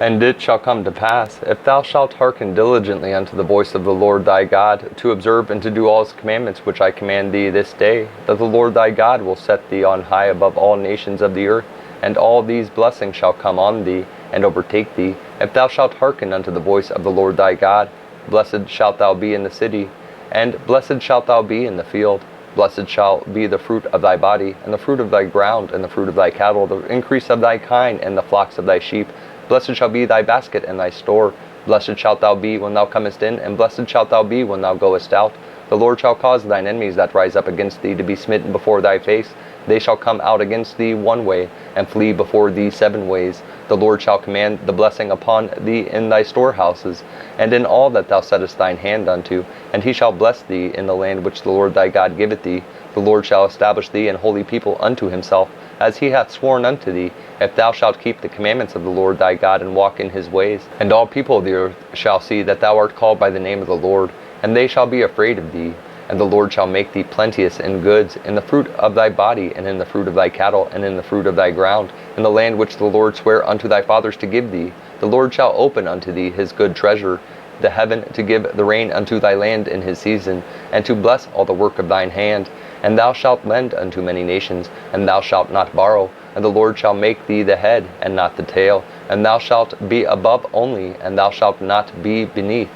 And it shall come to pass, if thou shalt hearken diligently unto the voice of the Lord thy God, to observe and to do all his commandments which I command thee this day, that the Lord thy God will set thee on high above all nations of the earth, and all these blessings shall come on thee, and overtake thee, if thou shalt hearken unto the voice of the Lord thy God. Blessed shalt thou be in the city, and blessed shalt thou be in the field. Blessed shall be the fruit of thy body, and the fruit of thy ground, and the fruit of thy cattle, the increase of thy kine, and the flocks of thy sheep. Blessed shall be thy basket and thy store. Blessed shalt thou be when thou comest in, and blessed shalt thou be when thou goest out. The Lord shall cause thine enemies that rise up against thee to be smitten before thy face. They shall come out against thee one way, and flee before thee 7 ways. The Lord shall command the blessing upon thee in thy storehouses, and in all that thou settest thine hand unto. And he shall bless thee in the land which the Lord thy God giveth thee. The Lord shall establish thee an holy people unto himself, as he hath sworn unto thee, if thou shalt keep the commandments of the Lord thy God, and walk in his ways. And all people of the earth shall see that thou art called by the name of the Lord, and they shall be afraid of thee. And the Lord shall make thee plenteous in goods, in the fruit of thy body, and in the fruit of thy cattle, and in the fruit of thy ground, in the land which the Lord sware unto thy fathers to give thee. The Lord shall open unto thee his good treasure, the heaven, to give the rain unto thy land in his season, and to bless all the work of thine hand. And thou shalt lend unto many nations, and thou shalt not borrow. And the Lord shall make thee the head, and not the tail. And thou shalt be above only, and thou shalt not be beneath.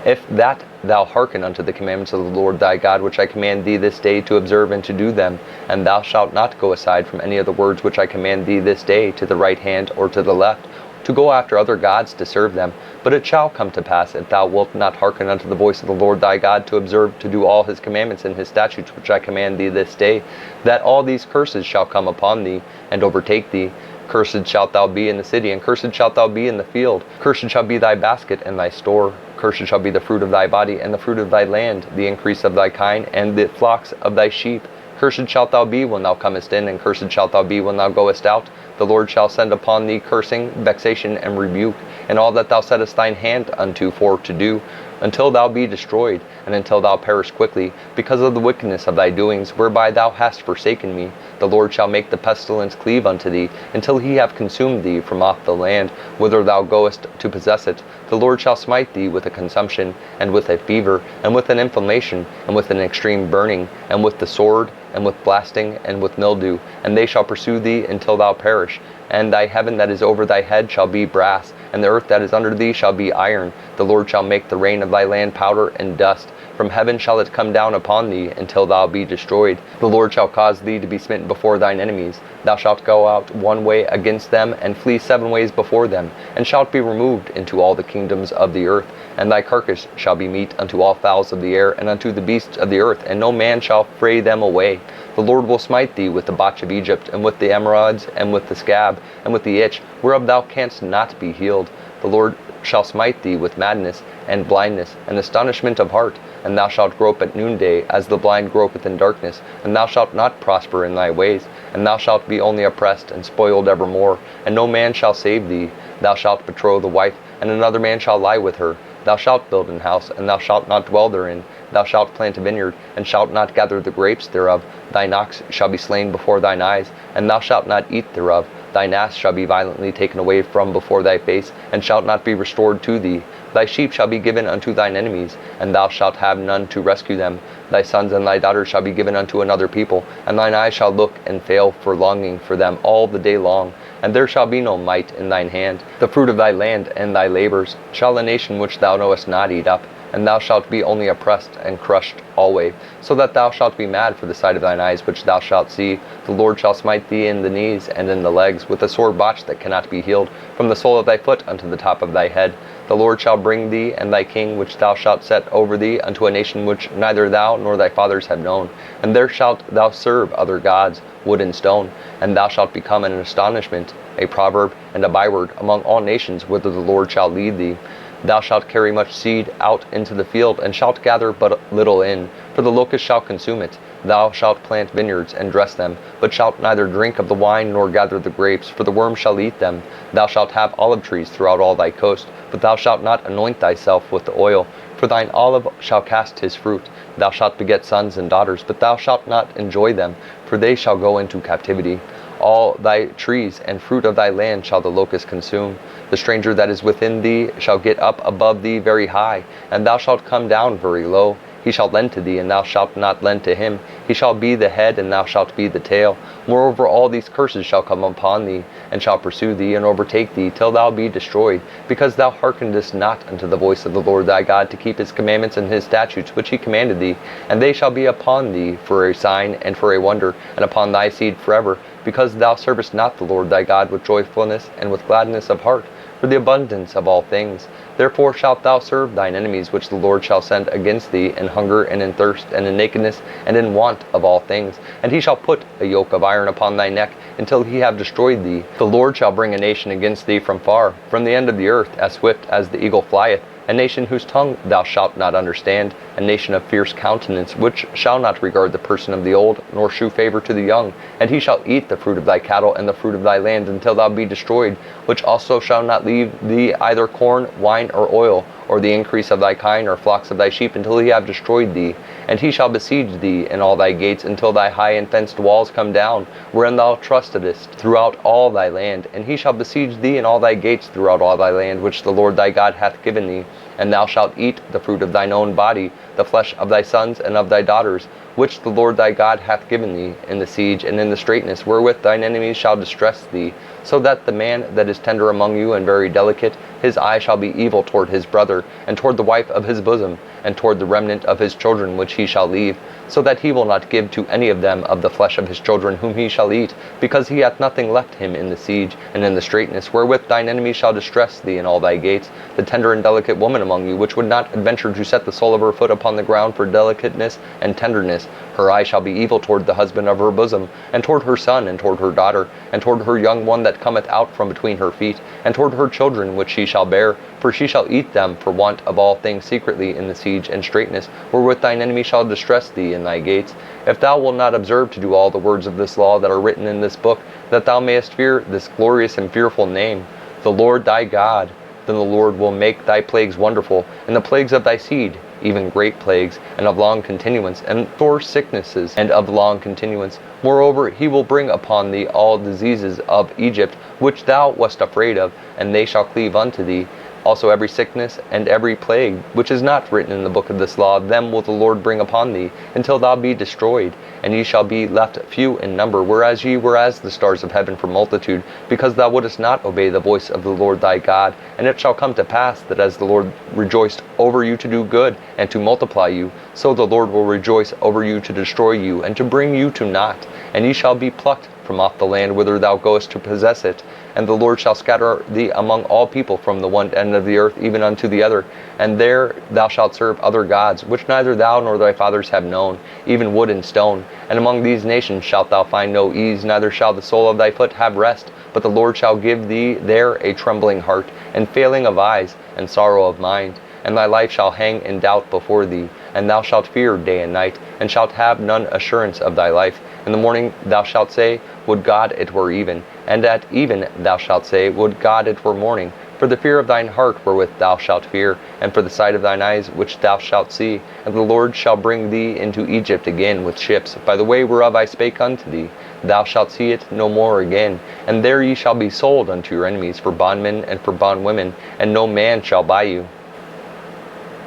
If that thou hearken unto the commandments of the Lord thy God, which I command thee this day to observe and to do them, and thou shalt not go aside from any of the words which I command thee this day, to the right hand or to the left, to go after other gods to serve them. But it shall come to pass, if thou wilt not hearken unto the voice of the Lord thy God, to observe to do all his commandments and his statutes which I command thee this day, that all these curses shall come upon thee, and overtake thee. Cursed shalt thou be in the city, and cursed shalt thou be in the field. Cursed shall be thy basket and thy store. Cursed shall be the fruit of thy body, and the fruit of thy land, the increase of thy kine, and the flocks of thy sheep. Cursed shalt thou be when thou comest in, and cursed shalt thou be when thou goest out. The Lord shall send upon thee cursing, vexation, and rebuke, and all that thou settest thine hand unto for to do, until thou be destroyed, and until thou perish quickly, because of the wickedness of thy doings, whereby thou hast forsaken me. The Lord shall make the pestilence cleave unto thee, until he have consumed thee from off the land, whither thou goest to possess it. The Lord shall smite thee with a consumption, and with a fever, and with an inflammation, and with an extreme burning, and with the sword, and with blasting, and with mildew, and they shall pursue thee until thou perish. And thy heaven that is over thy head shall be brass, and the earth that is under thee shall be iron. The Lord shall make the rain of thy land powder and dust. From heaven shall it come down upon thee, until thou be destroyed. The Lord shall cause thee to be smitten before thine enemies. Thou shalt go out one way against them, and flee 7 ways before them, and shalt be removed into all the kingdoms of the earth. And thy carcass shall be meat unto all fowls of the air, and unto the beasts of the earth, and no man shall fray them away. The Lord will smite thee with the botch of Egypt, and with the emerods, and with the scab, and with the itch, whereof thou canst not be healed. The Lord shall smite thee with madness, and blindness, and astonishment of heart. And thou shalt grope at noonday, as the blind gropeth in darkness. And thou shalt not prosper in thy ways. And thou shalt be only oppressed, and spoiled evermore. And no man shall save thee. Thou shalt betroth a wife, and another man shall lie with her. Thou shalt build an house, and thou shalt not dwell therein. Thou shalt plant a vineyard, and shalt not gather the grapes thereof. Thine ox shall be slain before thine eyes, and thou shalt not eat thereof. Thine ass shall be violently taken away from before thy face, and shalt not be restored to thee. Thy sheep shall be given unto thine enemies, and thou shalt have none to rescue them. Thy sons and thy daughters shall be given unto another people, and thine eyes shall look and fail for longing for them all the day long. And there shall be no might in thine hand. The fruit of thy land and thy labors shall a nation which thou knowest not eat up. And thou shalt be only oppressed and crushed alway, so that thou shalt be mad for the sight of thine eyes which thou shalt see. The Lord shall smite thee in the knees and in the legs, with a sore botch that cannot be healed, from the sole of thy foot unto the top of thy head. The Lord shall bring thee and thy king which thou shalt set over thee unto a nation which neither thou nor thy fathers have known. And there shalt thou serve other gods, wood and stone, and thou shalt become an astonishment, a proverb, and a byword among all nations, whither the Lord shall lead thee. Thou shalt carry much seed out into the field, and shalt gather but little in, for the locust shall consume it. Thou shalt plant vineyards, and dress them, but shalt neither drink of the wine, nor gather the grapes, for the worm shall eat them. Thou shalt have olive trees throughout all thy coast, but thou shalt not anoint thyself with the oil, for thine olive shall cast his fruit. Thou shalt beget sons and daughters, but thou shalt not enjoy them, for they shall go into captivity. all thy trees, and fruit of thy land shall the locust consume. The stranger that is within thee shall get up above thee very high, and thou shalt come down very low. He shall lend to thee, and thou shalt not lend to him. He shall be the head, and thou shalt be the tail. Moreover, all these curses shall come upon thee, and shall pursue thee, and overtake thee, till thou be destroyed, because thou hearkenedest not unto the voice of the Lord thy God, to keep his commandments and his statutes, which he commanded thee. And they shall be upon thee for a sign and for a wonder, and upon thy seed forever, because thou servest not the Lord thy God with joyfulness and with gladness of heart, for the abundance of all things. Therefore shalt thou serve thine enemies, which the Lord shall send against thee, in hunger, and in thirst, and in nakedness, and in want of all things. And he shall put a yoke of iron upon thy neck, until he have destroyed thee. The Lord shall bring a nation against thee from far, from the end of the earth, as swift as the eagle flieth, a nation whose tongue thou shalt not understand, a nation of fierce countenance, which shall not regard the person of the old, nor shew favor to the young. And he shall eat the fruit of thy cattle and the fruit of thy land, until thou be destroyed, which also shall not leave thee either corn, wine, or oil, or the increase of thy kine, or flocks of thy sheep, until he have destroyed thee. And he shall besiege thee in all thy gates, until thy high and fenced walls come down, wherein thou trustedest, throughout all thy land. And he shall besiege thee in all thy gates throughout all thy land, which the Lord thy God hath given thee. And thou shalt eat the fruit of thine own body, the flesh of thy sons and of thy daughters, which the Lord thy God hath given thee, in the siege and in the straitness, wherewith thine enemies shall distress thee, so that the man that is tender among you and very delicate, his eye shall be evil toward his brother, and toward the wife of his bosom, and toward the remnant of his children which he shall leave, so that he will not give to any of them of the flesh of his children whom he shall eat, because he hath nothing left him in the siege and in the straitness, wherewith thine enemies shall distress thee in all thy gates. The tender and delicate woman among you, which would not adventure to set the sole of her foot upon the ground for delicateness and tenderness, her eye shall be evil toward the husband of her bosom, and toward her son, and toward her daughter, and toward her young one that cometh out from between her feet, and toward her children which she shall bear, for she shall eat them for want of all things secretly in the siege and straitness, wherewith thine enemy shall distress thee in thy gates. If thou wilt not observe to do all the words of this law that are written in this book, that thou mayest fear this glorious and fearful name, the Lord thy God, then the Lord will make thy plagues wonderful, and the plagues of thy seed, even great plagues, and of long continuance, and sore sicknesses, and of long continuance. Moreover, he will bring upon thee all diseases of Egypt, which thou wast afraid of, and they shall cleave unto thee. Also every sickness and every plague, which is not written in the book of this law, them will the Lord bring upon thee, until thou be destroyed. And ye shall be left few in number, whereas ye were as the stars of heaven for multitude, because thou wouldest not obey the voice of the Lord thy God. And it shall come to pass, that as the Lord rejoiced over you to do good, and to multiply you, so the Lord will rejoice over you to destroy you, and to bring you to naught. And ye shall be plucked from off the land whither thou goest to possess it. And the Lord shall scatter thee among all people from the one end of the earth even unto the other. And there thou shalt serve other gods, which neither thou nor thy fathers have known, even wood and stone. And among these nations shalt thou find no ease, neither shall the sole of thy foot have rest. But the Lord shall give thee there a trembling heart, and failing of eyes, and sorrow of mind. And thy life shall hang in doubt before thee, and thou shalt fear day and night, and shalt have none assurance of thy life. In the morning thou shalt say, Would God it were even, and at even thou shalt say, Would God it were morning. For the fear of thine heart wherewith thou shalt fear, and for the sight of thine eyes which thou shalt see. And the Lord shall bring thee into Egypt again with ships, by the way whereof I spake unto thee. Thou shalt see it no more again. And there ye shall be sold unto your enemies for bondmen and for bondwomen, and no man shall buy you.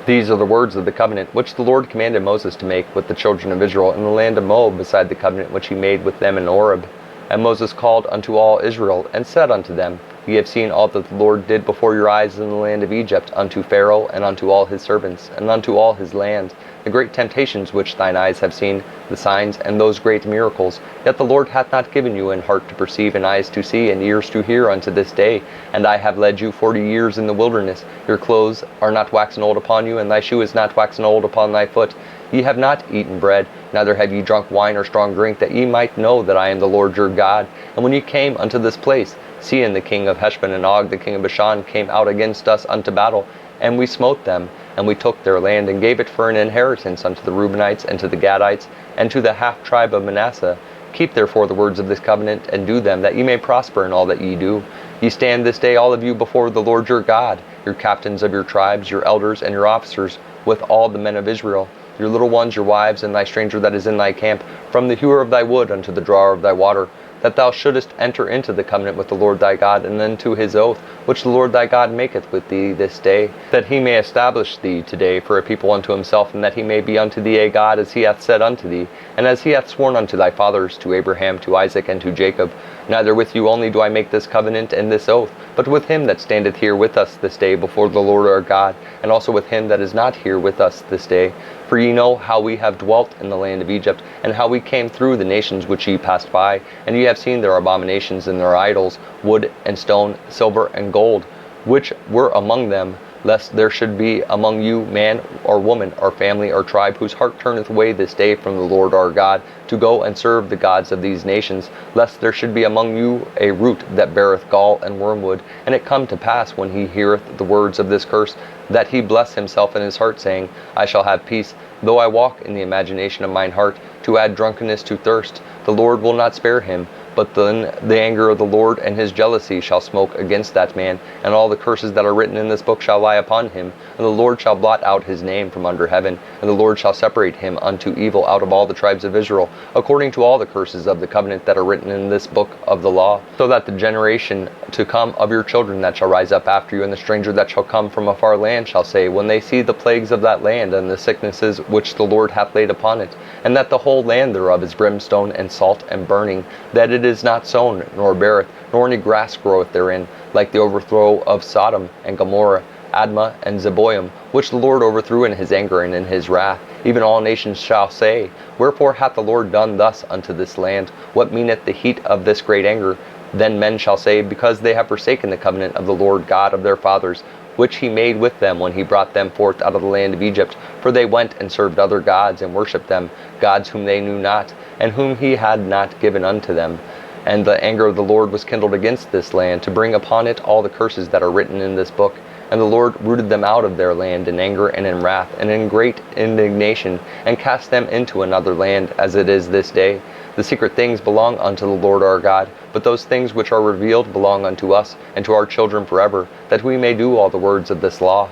These are the words of the covenant which the Lord commanded Moses to make with the children of Israel in the land of Moab, beside the covenant which he made with them in Horeb. And Moses called unto all Israel, and said unto them, Ye have seen all that the Lord did before your eyes in the land of Egypt, unto Pharaoh, and unto all his servants, and unto all his land, the great temptations which thine eyes have seen, the signs, and those great miracles. Yet the Lord hath not given you an heart to perceive, and eyes to see, and ears to hear unto this day. And I have led you 40 years in the wilderness. Your clothes are not waxen old upon you, and thy shoe is not waxen old upon thy foot. Ye have not eaten bread, neither have ye drunk wine or strong drink, that ye might know that I am the Lord your God. And when ye came unto this place, seeing the king of Heshbon and Og, the king of Bashan, came out against us unto battle, and we smote them, and we took their land, and gave it for an inheritance unto the Reubenites, and to the Gadites, and to the half tribe of Manasseh. Keep therefore the words of this covenant, and do them, that ye may prosper in all that ye do. Ye stand this day all of you before the Lord your God, your captains of your tribes, your elders, and your officers, with all the men of Israel, your little ones, your wives, and thy stranger that is in thy camp, from the hewer of thy wood unto the drawer of thy water. that thou shouldest enter into the covenant with the Lord thy God, and into his oath, which the Lord thy God maketh with thee this day, that he may establish thee today for a people unto himself, and that he may be unto thee a God, as he hath said unto thee, and as he hath sworn unto thy fathers, to Abraham, to Isaac, and to Jacob. Neither with you only do I make this covenant and this oath, but with him that standeth here with us this day before the Lord our God, and also with him that is not here with us this day. For ye know how we have dwelt in the land of Egypt, and how we came through the nations which ye passed by, and ye have seen their abominations and their idols, wood and stone, silver and gold, which were among them, lest there should be among you man or woman or family or tribe whose heart turneth away this day from the Lord our God, to go and serve the gods of these nations, lest there should be among you a root that beareth gall and wormwood, and it come to pass, when he heareth the words of this curse, that he bless himself in his heart, saying, I shall have peace, though I walk in the imagination of mine heart, to add drunkenness to thirst. The Lord will not spare him, but then the anger of the Lord and his jealousy shall smoke against that man, and all the curses that are written in this book shall lie upon him, and the Lord shall blot out his name from under heaven, and the Lord shall separate him unto evil out of all the tribes of Israel, according to all the curses of the covenant that are written in this book of the law, so that the generation to come of your children that shall rise up after you, and the stranger that shall come from a far land, shall say, when they see the plagues of that land, and the sicknesses which the Lord hath laid upon it, and that the whole land thereof is brimstone and salt and burning, that it is not sown, nor beareth, nor any grass groweth therein, like the overthrow of Sodom and Gomorrah, Admah and Zeboim, which the Lord overthrew in his anger and in his wrath. Even all nations shall say, Wherefore hath the Lord done thus unto this land? What meaneth the heat of this great anger? Then men shall say, Because they have forsaken the covenant of the Lord God of their fathers, which he made with them when he brought them forth out of the land of Egypt. For they went and served other gods, and worshipped them, gods whom they knew not, and whom he had not given unto them. And the anger of the Lord was kindled against this land, to bring upon it all the curses that are written in this book. And the Lord rooted them out of their land in anger and in wrath and in great indignation, and cast them into another land, as it is this day. The secret things belong unto the Lord our God, but those things which are revealed belong unto us and to our children forever, that we may do all the words of this law.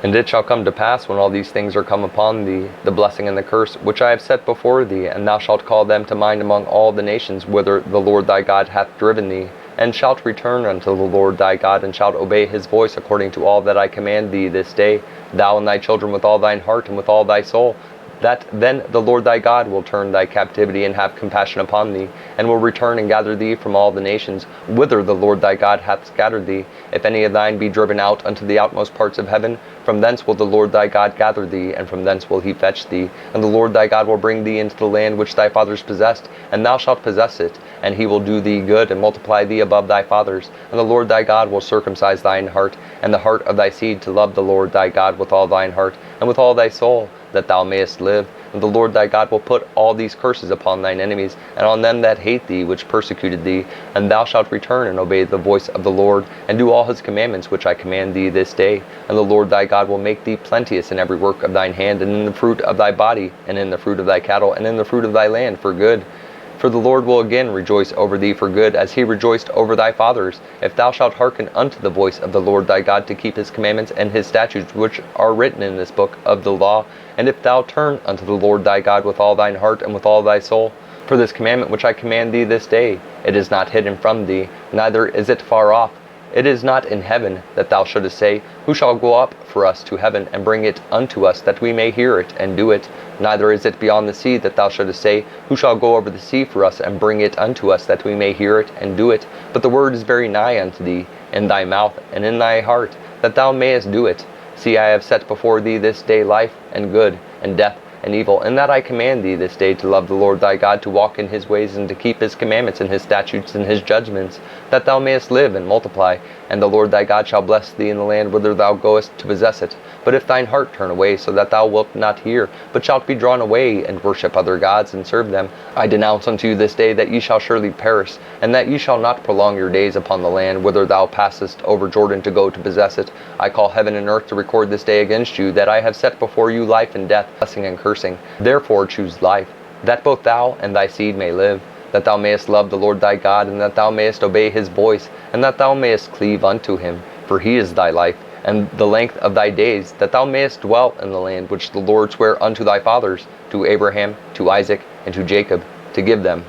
And it shall come to pass, when all these things are come upon thee, the blessing and the curse, which I have set before thee, and thou shalt call them to mind among all the nations whither the Lord thy God hath driven thee, and shalt return unto the Lord thy God, and shalt obey his voice according to all that I command thee this day, thou and thy children with all thine heart and with all thy soul, that then the Lord thy God will turn thy captivity and have compassion upon thee, and will return and gather thee from all the nations whither the Lord thy God hath scattered thee. If any of thine be driven out unto the outmost parts of heaven, from thence will the Lord thy God gather thee, and from thence will he fetch thee. And the Lord thy God will bring thee into the land which thy fathers possessed, and thou shalt possess it, and he will do thee good, and multiply thee above thy fathers. And the Lord thy God will circumcise thine heart, and the heart of thy seed, to love the Lord thy God with all thine heart, and with all thy soul, that thou mayest live. And the Lord thy God will put all these curses upon thine enemies, and on them that hate thee, which persecuted thee. And thou shalt return and obey the voice of the Lord, and do all his commandments which I command thee this day. And the Lord thy God will make thee plenteous in every work of thine hand, and in the fruit of thy body, and in the fruit of thy cattle, and in the fruit of thy land, for good. For the Lord will again rejoice over thee for good, as he rejoiced over thy fathers, if thou shalt hearken unto the voice of the Lord thy God, to keep his commandments and his statutes which are written in this book of the law. And if thou turn unto the Lord thy God with all thine heart and with all thy soul. For this commandment which I command thee this day, it is not hidden from thee, neither is it far off. It is not in heaven, that thou shouldest say, Who shall go up for us to heaven, and bring it unto us, that we may hear it, and do it? Neither is it beyond the sea, that thou shouldest say, Who shall go over the sea for us, and bring it unto us, that we may hear it, and do it? But the word is very nigh unto thee, in thy mouth, and in thy heart, that thou mayest do it. See, I have set before thee this day life, and good, and death, and evil, and that I command thee this day to love the Lord thy God, to walk in his ways, and to keep his commandments, and his statutes, and his judgments, that thou mayest live and multiply. And the Lord thy God shall bless thee in the land whither thou goest to possess it. But if thine heart turn away, so that thou wilt not hear, but shalt be drawn away, and worship other gods, and serve them, I denounce unto you this day that ye shall surely perish, and that ye shall not prolong your days upon the land whither thou passest over Jordan to go to possess it. I call heaven and earth to record this day against you, that I have set before you life and death, blessing and cursing. Therefore choose life, that both thou and thy seed may live, that thou mayest love the Lord thy God, and that thou mayest obey his voice, and that thou mayest cleave unto him, for he is thy life, and the length of thy days, that thou mayest dwell in the land which the Lord sware unto thy fathers, to Abraham, to Isaac, and to Jacob, to give them.